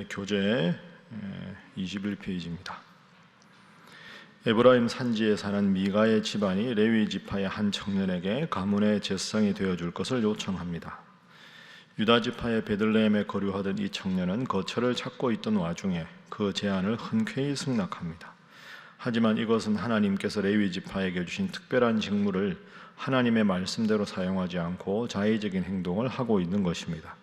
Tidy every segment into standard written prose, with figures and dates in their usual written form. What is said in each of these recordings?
교재 21페이지입니다. 에브라임 산지에 사는 미가의 집안이 레위 지파의 한 청년에게 가문의 제사장이 되어줄 것을 요청합니다. 유다 지파의 베들레헴에 거류하던 이 청년은 거처를 찾고 있던 와중에 그 제안을 흔쾌히 승낙합니다. 하지만 이것은 하나님께서 레위 지파에게 주신 특별한 직무를 하나님의 말씀대로 사용하지 않고 자의적인 행동을 하고 있는 것입니다.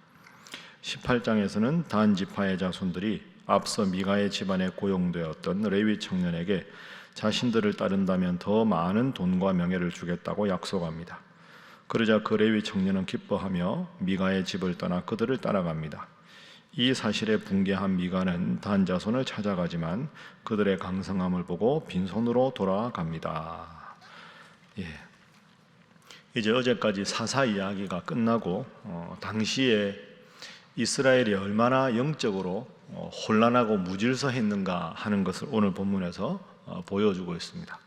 18장에서는 단 지파의 자손들이 앞서 미가의 집안에 고용되었던 레위 청년에게 자신들을 따른다면 더 많은 돈과 명예를 주겠다고 약속합니다. 그러자 그 레위 청년은 기뻐하며 미가의 집을 떠나 그들을 따라갑니다. 이 사실에 붕괴한 미가는 단 자손을 찾아가지만 그들의 강성함을 보고 빈손으로 돌아갑니다. 이제 어제까지 사사 이야기가 끝나고 당시에 이스라엘이 얼마나 영적으로 혼란하고 무질서했는가 하는 것을 오늘 본문에서 보여주고 있습니다.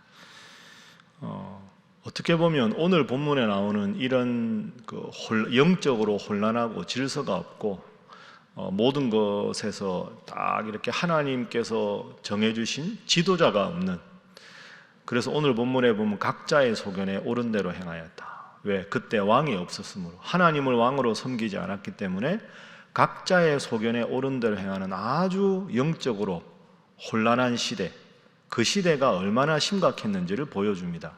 어떻게 보면 오늘 본문에 나오는 이런 영적으로 혼란하고 질서가 없고 모든 것에서 딱 이렇게 하나님께서 정해주신 지도자가 없는, 그래서 오늘 본문에 보면 각자의 소견에 옳은 대로 행하였다. 왜? 그때 왕이 없었으므로, 하나님을 왕으로 섬기지 않았기 때문에 각자의 소견에 옳은 대로 행하는 아주 영적으로 혼란한 시대, 그 시대가 얼마나 심각했는지를 보여줍니다.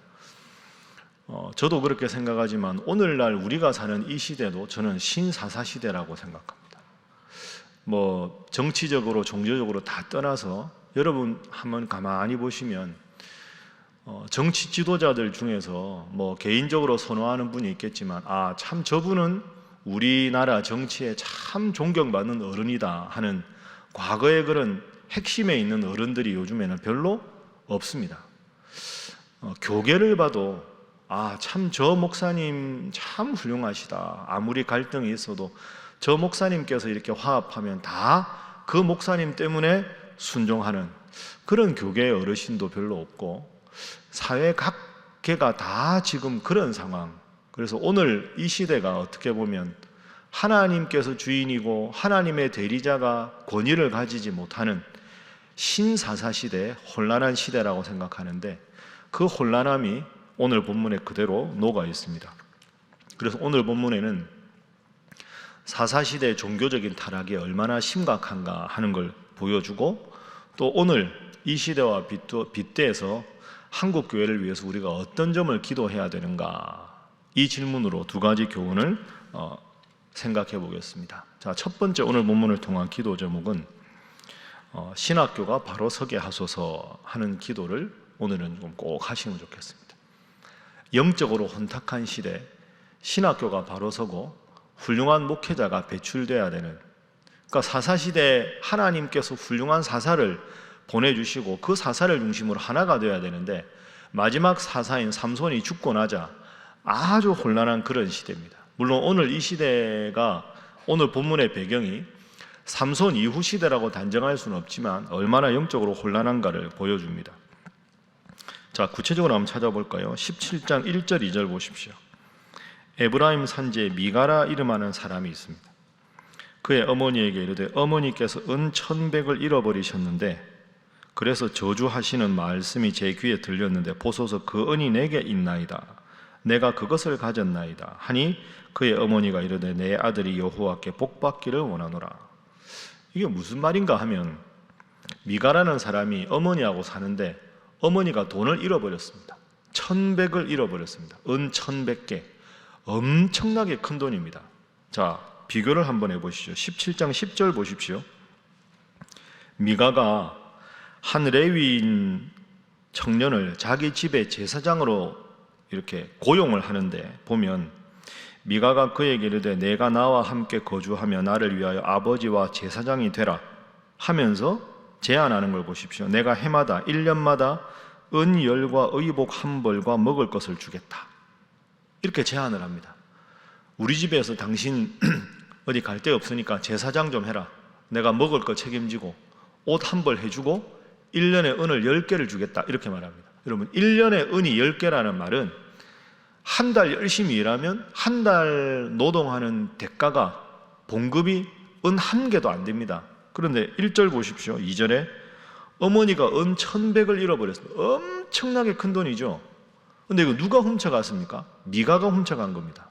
저도 그렇게 생각하지만 오늘날 우리가 사는 이 시대도 저는 신사사 시대라고 생각합니다. 정치적으로 종교적으로 다 떠나서 여러분 한번 가만히 보시면 정치 지도자들 중에서 개인적으로 선호하는 분이 있겠지만 참 저분은 우리나라 정치에 참 존경받는 어른이다 하는 과거의 그런 핵심에 있는 어른들이 요즘에는 별로 없습니다. 교계를 봐도 참 저 목사님 참 훌륭하시다. 아무리 갈등이 있어도 저 목사님께서 이렇게 화합하면 다 그 목사님 때문에 순종하는 그런 교계의 어르신도 별로 없고, 사회 각계가 다 지금 그런 상황. 그래서 오늘 이 시대가 어떻게 보면 하나님께서 주인이고 하나님의 대리자가 권위를 가지지 못하는 신사사 시대, 혼란한 시대라고 생각하는데, 그 혼란함이 오늘 본문에 그대로 녹아 있습니다. 그래서 오늘 본문에는 사사시대의 종교적인 타락이 얼마나 심각한가 하는 걸 보여주고, 또 오늘 이 시대와 빗대서 한국 교회를 위해서 우리가 어떤 점을 기도해야 되는가, 이 질문으로 두 가지 교훈을 생각해 보겠습니다. 자, 첫 번째 오늘 본문을 통한 기도 제목은 신학교가 바로 서게 하소서 하는 기도를 오늘은 좀 꼭 하시면 좋겠습니다. 영적으로 혼탁한 시대, 신학교가 바로 서고 훌륭한 목회자가 배출돼야 되는, 그러니까 사사시대에 하나님께서 훌륭한 사사를 보내주시고 그 사사를 중심으로 하나가 되어야 되는데, 마지막 사사인 삼손이 죽고 나자 아주 혼란한 그런 시대입니다. 물론 오늘 이 시대가 오늘 본문의 배경이 삼손 이후 시대라고 단정할 수는 없지만 얼마나 영적으로 혼란한가를 보여줍니다. 자, 구체적으로 한번 찾아볼까요? 17장 1절 2절 보십시오. 에브라임 산지에 미가라 이름하는 사람이 있습니다. 그의 어머니에게 이르되 어머니께서 은 1,100을 잃어버리셨는데 그래서 저주하시는 말씀이 제 귀에 들렸는데 보소서 그 은이 내게 있나이다. 내가 그것을 가졌나이다 하니 그의 어머니가 이르되 내 아들이 여호와께 복받기를 원하노라. 이게 무슨 말인가 하면, 미가라는 사람이 어머니하고 사는데 어머니가 돈을 잃어버렸습니다. 1,100을 잃어버렸습니다. 은 1,100개, 엄청나게 큰 돈입니다. 자, 비교를 한번 해보시죠. 17장 10절 보십시오. 미가가 한 레위인 청년을 자기 집의 제사장으로 이렇게 고용을 하는데 보면, 미가가 그에게 이르되 내가 나와 함께 거주하며 나를 위하여 아버지와 제사장이 되라 하면서 제안하는 걸 보십시오. 내가 해마다 1년마다 은 10과 의복 1벌과 먹을 것을 주겠다, 이렇게 제안을 합니다. 우리 집에서 당신 어디 갈 데 없으니까 제사장 좀 해라. 내가 먹을 거 책임지고 옷 1벌 해주고 1년에 은을 10개를 주겠다, 이렇게 말합니다. 여러분, 1년에 은이 10개라는 말은 한 달 열심히 일하면 한 달 노동하는 대가가 봉급이 은 1개도 안 됩니다. 그런데 1절 보십시오. 2절에 어머니가 은 1,100을 잃어버렸습니다. 엄청나게 큰 돈이죠. 근데 이거 누가 훔쳐갔습니까? 미가가 훔쳐간 겁니다.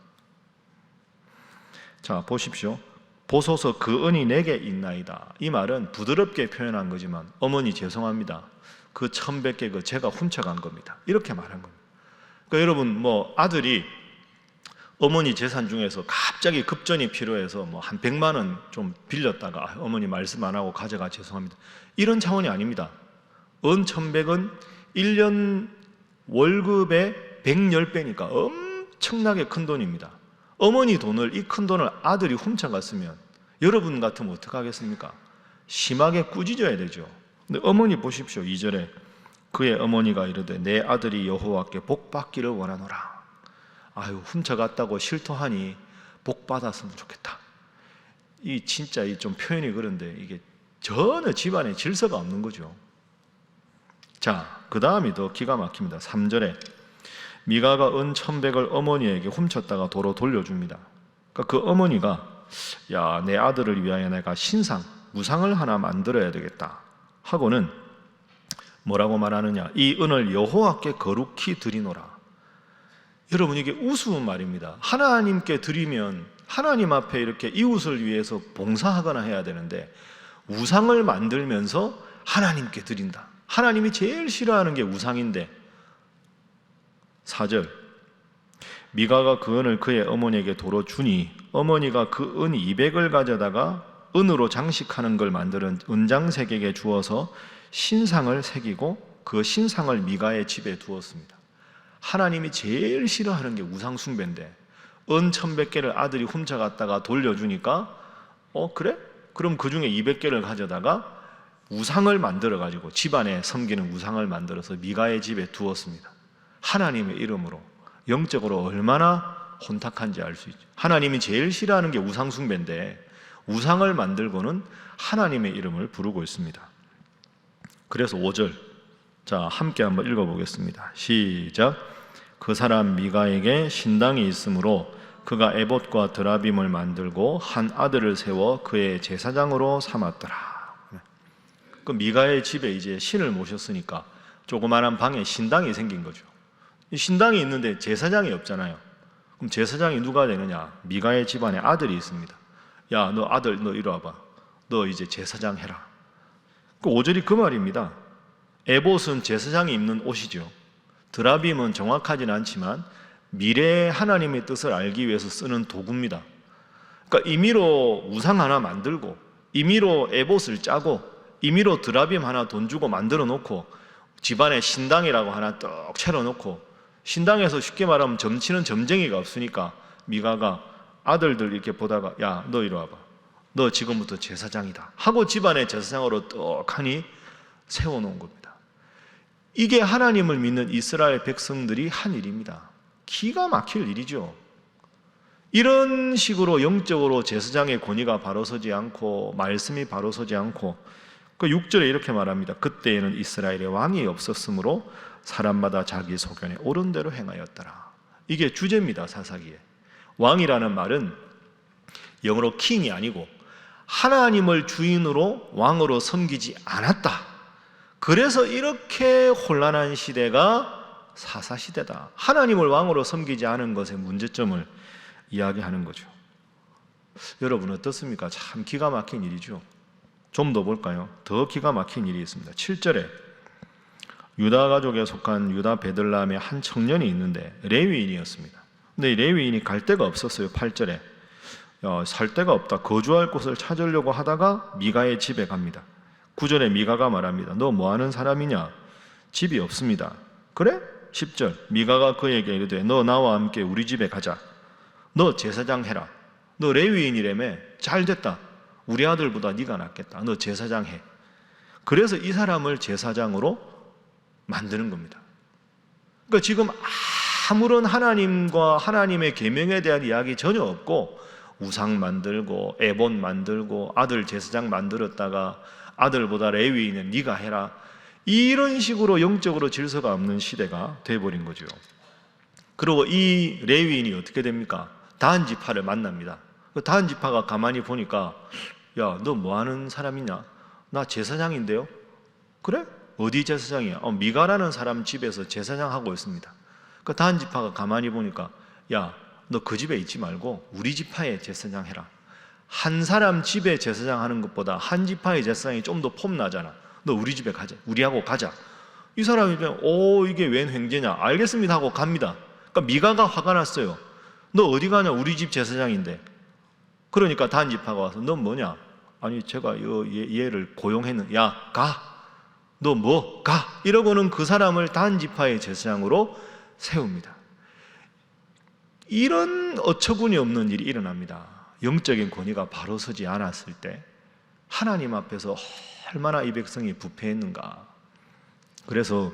자, 보십시오. 보소서 그 은이 내게 있나이다. 이 말은 부드럽게 표현한 거지만 어머니 죄송합니다. 그 1,100개 그 제가 훔쳐간 겁니다. 이렇게 말한 겁니다. 그러니까 여러분 아들이 어머니 재산 중에서 갑자기 급전이 필요해서 한 100만 원 좀 빌렸다가 어머니 말씀 안 하고 가져가 죄송합니다. 이런 차원이 아닙니다. 은 1,100은 1년 월급의 110배니까 엄청나게 큰 돈입니다. 어머니 돈을, 이 큰 돈을 아들이 훔쳐갔으면 여러분 같으면 어떻게 하겠습니까? 심하게 꾸짖어야 되죠. 근데 어머니 보십시오. 2절에 그의 어머니가 이르되 내 아들이 여호와께 복 받기를 원하노라. 아유, 훔쳐갔다고 실토하니 복 받았으면 좋겠다. 이 진짜 좀 표현이 그런데 이게 전혀 집안에 질서가 없는 거죠. 자, 그 다음이 더 기가 막힙니다. 3절에 미가가 은 1,100을 어머니에게 훔쳤다가 도로 돌려줍니다. 그러니까 그 어머니가 야, 내 아들을 위하여 내가 신상, 우상을 하나 만들어야 되겠다 하고는 뭐라고 말하느냐? 이 은을 여호와께 거룩히 드리노라. 여러분, 이게 우스운 말입니다. 하나님께 드리면 하나님 앞에 이렇게 이웃을 위해서 봉사하거나 해야 되는데 우상을 만들면서 하나님께 드린다. 하나님이 제일 싫어하는 게 우상인데. 4절 미가가 그 은을 그의 어머니에게 도로 주니 어머니가 그 은 200을 가져다가 은으로 장식하는 걸 만드는 은장색에게 주어서 신상을 새기고 그 신상을 미가의 집에 두었습니다. 하나님이 제일 싫어하는 게 우상 숭배인데 은 1,100개를 아들이 훔쳐갔다가 돌려주니까 그래? 그럼 그 중에 200개를 가져다가 우상을 만들어가지고 집안에 섬기는 우상을 만들어서 미가의 집에 두었습니다. 하나님의 이름으로. 영적으로 얼마나 혼탁한지 알 수 있죠. 하나님이 제일 싫어하는 게 우상 숭배인데 우상을 만들고는 하나님의 이름을 부르고 있습니다. 그래서 5절, 자 함께 한번 읽어보겠습니다. 시작. 그 사람 미가에게 신당이 있으므로 그가 에봇과 드라빔을 만들고 한 아들을 세워 그의 제사장으로 삼았더라. 그 미가의 집에 이제 신을 모셨으니까 조그마한 방에 신당이 생긴 거죠. 신당이 있는데 제사장이 없잖아요. 그럼 제사장이 누가 되느냐? 미가의 집안에 아들이 있습니다. 야, 너 아들, 너 이리 와봐. 너 이제 제사장 해라. 그 5절이 그 말입니다. 에봇은 제사장이 입는 옷이죠. 드라빔은 정확하지는 않지만 미래의 하나님의 뜻을 알기 위해서 쓰는 도구입니다. 그러니까 임의로 우상 하나 만들고 임의로 에봇을 짜고 임의로 드라빔 하나 돈 주고 만들어 놓고 집안에 신당이라고 하나 떡 차려놓고 신당에서 쉽게 말하면 점치는 점쟁이가 없으니까 미가가 아들들 이렇게 보다가 야, 너 이리 와봐. 너 지금부터 제사장이다 하고 집안의 제사장으로 떡하니 세워놓은 겁니다. 이게 하나님을 믿는 이스라엘 백성들이 한 일입니다. 기가 막힐 일이죠. 이런 식으로 영적으로 제사장의 권위가 바로 서지 않고 말씀이 바로 서지 않고 그 6절에 이렇게 말합니다. 그때에는 이스라엘에 왕이 없었으므로 사람마다 자기 소견에 옳은 대로 행하였더라. 이게 주제입니다. 사사기에. 왕이라는 말은 영어로 킹이 아니고 하나님을 주인으로 왕으로 섬기지 않았다. 그래서 이렇게 혼란한 시대가 사사시대다. 하나님을 왕으로 섬기지 않은 것의 문제점을 이야기하는 거죠. 여러분 어떻습니까? 참 기가 막힌 일이죠. 좀 더 볼까요? 더 기가 막힌 일이 있습니다. 7절에 유다 가족에 속한 유다 베들레헴의 한 청년이 있는데 레위인이었습니다. 근데 이 레위인이 갈 데가 없었어요. 8절에 살 데가 없다. 거주할 곳을 찾으려고 하다가 미가의 집에 갑니다. 9절에 미가가 말합니다. 너 뭐하는 사람이냐? 집이 없습니다. 그래? 10절 미가가 그에게 이르되 너 나와 함께 우리 집에 가자. 너 제사장 해라. 너 레위인이라며. 잘 됐다. 우리 아들보다 네가 낫겠다. 너 제사장 해. 그래서 이 사람을 제사장으로 만드는 겁니다. 그러니까 지금 아무런 하나님과 하나님의 계명에 대한 이야기 전혀 없고 우상 만들고 에봇 만들고 아들 제사장 만들었다가 아들보다 레위인은 네가 해라. 이런 식으로 영적으로 질서가 없는 시대가 돼버린 거죠. 그리고 이 레위인이 어떻게 됩니까? 다한 지파를 만납니다. 그 다한 지파가 가만히 보니까 야, 너 뭐 하는 사람이냐? 나 제사장인데요. 그래? 어디 제사장이야? 미가라는 사람 집에서 제사장 하고 있습니다. 그 단지파가 가만히 보니까, 야, 너 그 집에 있지 말고 우리 지파에 제사장 해라. 한 사람 집에 제사장 하는 것보다 한 지파의 제사장이 좀 더 폼나잖아. 너 우리 집에 가자. 우리하고 가자. 이 사람이 그냥 이게 웬 횡재냐? 알겠습니다 하고 갑니다. 그러니까 미가가 화가 났어요. 너 어디 가냐? 우리 집 제사장인데. 그러니까 단지파가 와서 너 뭐냐? 아니 제가 얘를 고용했는. 야, 가. 너 뭐? 가. 이러고는 그 사람을 단지파의 제사장으로 세웁니다. 이런 어처구니 없는 일이 일어납니다. 영적인 권위가 바로 서지 않았을 때 하나님 앞에서 얼마나 이 백성이 부패했는가. 그래서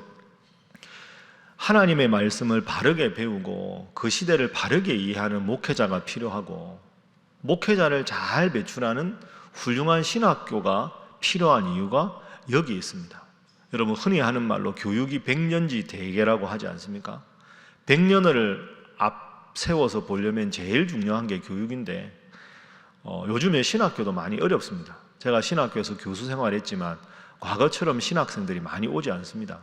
하나님의 말씀을 바르게 배우고 그 시대를 바르게 이해하는 목회자가 필요하고, 목회자를 잘 배출하는 훌륭한 신학교가 필요한 이유가 여기 있습니다. 여러분, 흔히 하는 말로 교육이 백년지 대계라고 하지 않습니까? 100년을 앞세워서 보려면 제일 중요한 게 교육인데, 요즘에 신학교도 많이 어렵습니다. 제가 신학교에서 교수 생활했지만 과거처럼 신학생들이 많이 오지 않습니다.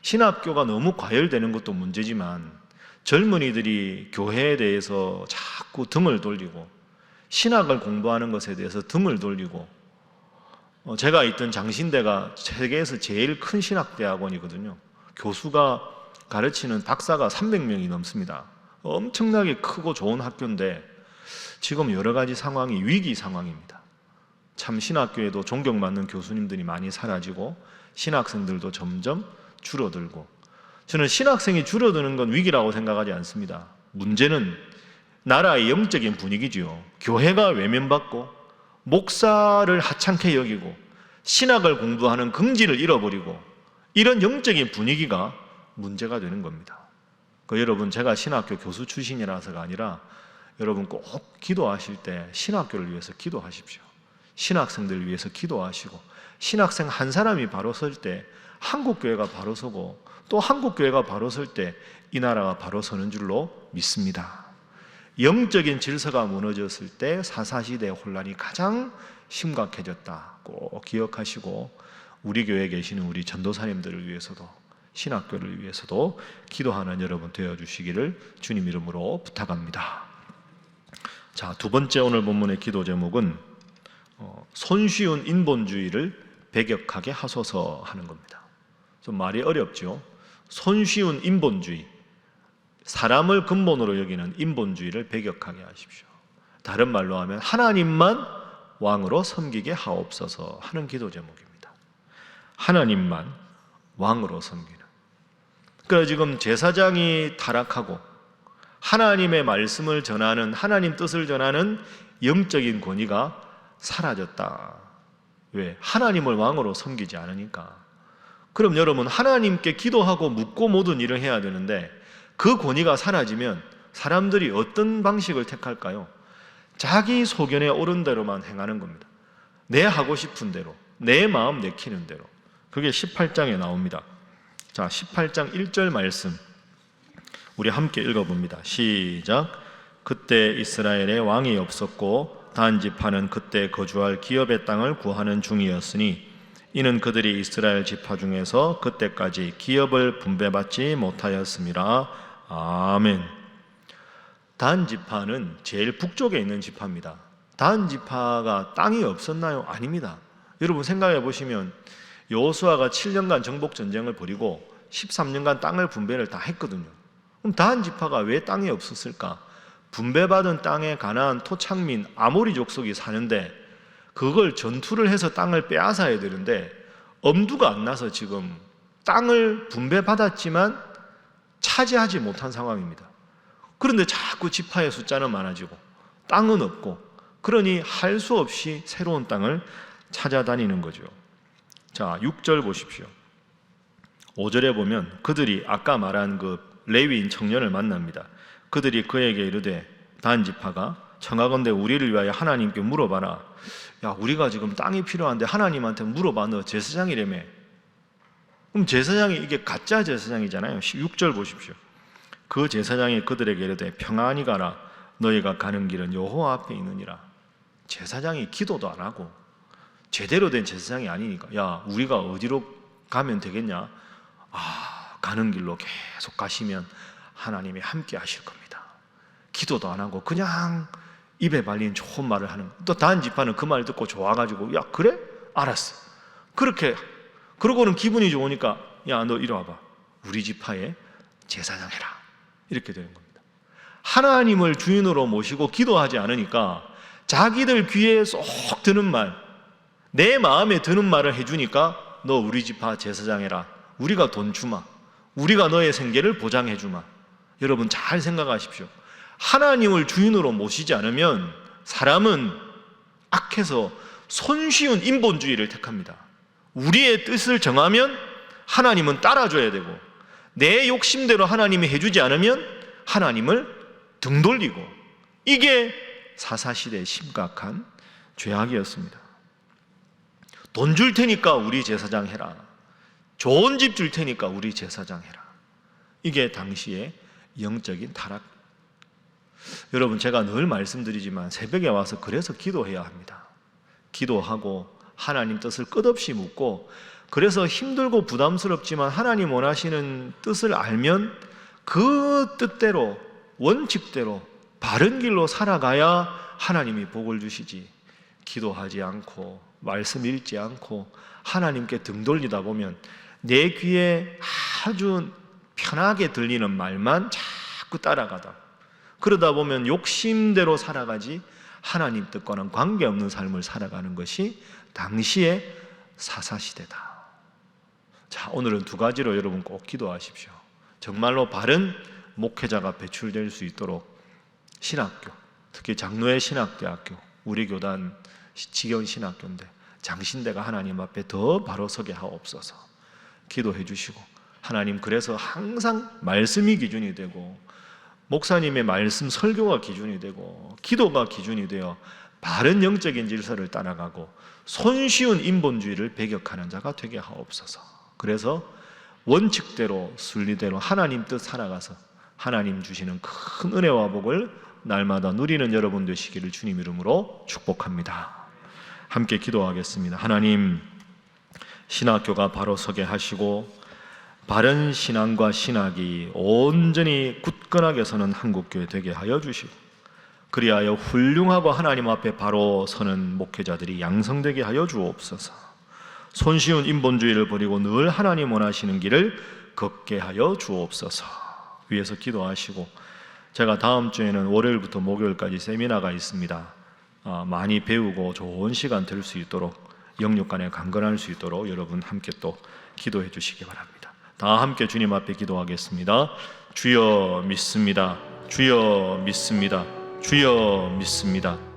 신학교가 너무 과열되는 것도 문제지만 젊은이들이 교회에 대해서 자꾸 등을 돌리고 신학을 공부하는 것에 대해서 등을 돌리고, 제가 있던 장신대가 세계에서 제일 큰 신학대학원이거든요. 교수가 가르치는 박사가 300명이 넘습니다. 엄청나게 크고 좋은 학교인데 지금 여러 가지 상황이 위기 상황입니다. 참 신학교에도 존경받는 교수님들이 많이 사라지고 신학생들도 점점 줄어들고, 저는 신학생이 줄어드는 건 위기라고 생각하지 않습니다. 문제는 나라의 영적인 분위기지요. 교회가 외면받고 목사를 하찮게 여기고 신학을 공부하는 긍지를 잃어버리고, 이런 영적인 분위기가 문제가 되는 겁니다. 여러분, 제가 신학교 교수 출신이라서가 아니라 여러분 꼭 기도하실 때 신학교를 위해서 기도하십시오. 신학생들을 위해서 기도하시고, 신학생 한 사람이 바로 설 때 한국교회가 바로 서고, 또 한국교회가 바로 설 때 이 나라가 바로 서는 줄로 믿습니다. 영적인 질서가 무너졌을 때 사사시대의 혼란이 가장 심각해졌다. 꼭 기억하시고, 우리 교회에 계시는 우리 전도사님들을 위해서도 신학교를 위해서도 기도하는 여러분 되어주시기를 주님 이름으로 부탁합니다. 자, 두 번째 오늘 본문의 기도 제목은 손쉬운 인본주의를 배격하게 하소서 하는 겁니다. 좀 말이 어렵죠? 손쉬운 인본주의, 사람을 근본으로 여기는 인본주의를 배격하게 하십시오. 다른 말로 하면 하나님만 왕으로 섬기게 하옵소서 하는 기도 제목입니다. 하나님만 왕으로 섬기는. 그러니까 지금 제사장이 타락하고 하나님의 말씀을 전하는, 하나님 뜻을 전하는 영적인 권위가 사라졌다. 왜? 하나님을 왕으로 섬기지 않으니까. 그럼 여러분, 하나님께 기도하고 묻고 모든 일을 해야 되는데 그 권위가 사라지면 사람들이 어떤 방식을 택할까요? 자기 소견에 옳은 대로만 행하는 겁니다. 내 하고 싶은 대로, 내 마음 내키는 대로. 그게 18장에 나옵니다. 자, 18장 1절 말씀 우리 함께 읽어봅니다. 시작. 그때 이스라엘에 왕이 없었고 단지파는 그때 거주할 기업의 땅을 구하는 중이었으니 이는 그들이 이스라엘 지파 중에서 그때까지 기업을 분배받지 못하였음이라. 아멘. 단지파는 제일 북쪽에 있는 지파입니다. 단지파가 땅이 없었나요? 아닙니다. 여러분 생각해 보시면 여호수아가 7년간 정복 전쟁을 벌이고 13년간 땅을 분배를 다 했거든요. 그럼 단지파가 왜 땅이 없었을까? 분배받은 땅에 가나안 토착민 아모리 족속이 사는데 그걸 전투를 해서 땅을 빼앗아야 되는데 엄두가 안 나서 지금 땅을 분배받았지만 차지하지 못한 상황입니다. 그런데 자꾸 지파의 숫자는 많아지고 땅은 없고, 그러니 할 수 없이 새로운 땅을 찾아다니는 거죠. 자, 6절 보십시오. 5절에 보면 그들이 아까 말한 그 레위인 청년을 만납니다. 그들이 그에게 이르되 단지파가 청하건대 우리를 위하여 하나님께 물어봐라. 야, 우리가 지금 땅이 필요한데 하나님한테 물어봐. 너 제사장이라며. 그럼 제사장이 이게 가짜 제사장이잖아요. 6절 보십시오. 그 제사장이 그들에게 이르되 평안히 가라. 너희가 가는 길은 여호와 앞에 있느니라. 제사장이 기도도 안 하고 제대로 된 제사장이 아니니까 야 우리가 어디로 가면 되겠냐? 가는 길로 계속 가시면 하나님이 함께 하실 겁니다. 기도도 안 하고 그냥 입에 발린 좋은 말을 하는, 또 다른 지파는 그 말 듣고 좋아가지고 야 그래? 알았어. 그렇게 그러고는 기분이 좋으니까 야 너 이리 와봐, 우리 지파에 제사장 해라, 이렇게 되는 겁니다. 하나님을 주인으로 모시고 기도하지 않으니까 자기들 귀에 쏙 드는 말, 내 마음에 드는 말을 해주니까 너 우리 지파 제사장 해라, 우리가 돈 주마, 우리가 너의 생계를 보장해 주마. 여러분 잘 생각하십시오. 하나님을 주인으로 모시지 않으면 사람은 악해서 손쉬운 인본주의를 택합니다. 우리의 뜻을 정하면 하나님은 따라줘야 되고, 내 욕심대로 하나님이 해주지 않으면 하나님을 등 돌리고, 이게 사사시대의 심각한 죄악이었습니다. 돈 줄 테니까 우리 제사장 해라, 좋은 집 줄 테니까 우리 제사장 해라. 이게 당시의 영적인 타락. 여러분 제가 늘 말씀드리지만 새벽에 와서 그래서 기도해야 합니다. 기도하고 하나님 뜻을 끝없이 묻고, 그래서 힘들고 부담스럽지만 하나님 원하시는 뜻을 알면 그 뜻대로 원칙대로 바른 길로 살아가야 하나님이 복을 주시지, 기도하지 않고 말씀 읽지 않고 하나님께 등 돌리다 보면 내 귀에 아주 편하게 들리는 말만 자꾸 따라가다, 그러다 보면 욕심대로 살아가지 하나님 뜻과는 관계없는 삶을 살아가는 것이 당시의 사사시대다. 자, 오늘은 두 가지로 여러분 꼭 기도하십시오. 정말로 바른 목회자가 배출될 수 있도록 신학교, 특히 장로의 신학대학교, 우리 교단 직연 신학교인데 장신대가 하나님 앞에 더 바로 서게 하옵소서. 기도해 주시고, 하나님 그래서 항상 말씀이 기준이 되고 목사님의 말씀 설교가 기준이 되고 기도가 기준이 되어 바른 영적인 질서를 따라가고 손쉬운 인본주의를 배격하는 자가 되게 하옵소서. 그래서 원칙대로 순리대로 하나님 뜻 살아가서 하나님 주시는 큰 은혜와 복을 날마다 누리는 여러분 되시기를 주님 이름으로 축복합니다. 함께 기도하겠습니다. 하나님, 신학교가 바로 서게 하시고 바른 신앙과 신학이 온전히 굳건하게 서는 한국교회 되게 하여 주시고, 그리하여 훌륭하고 하나님 앞에 바로 서는 목회자들이 양성되게 하여 주옵소서. 손쉬운 인본주의를 버리고 늘 하나님 원하시는 길을 걷게 하여 주옵소서. 위에서 기도하시고, 제가 다음 주에는 월요일부터 목요일까지 세미나가 있습니다. 많이 배우고 좋은 시간 될 수 있도록, 영육간에 강건할 수 있도록 여러분 함께 또 기도해 주시기 바랍니다. 다 함께 주님 앞에 기도하겠습니다. 주여 믿습니다. 주여 믿습니다. 주여 믿습니다.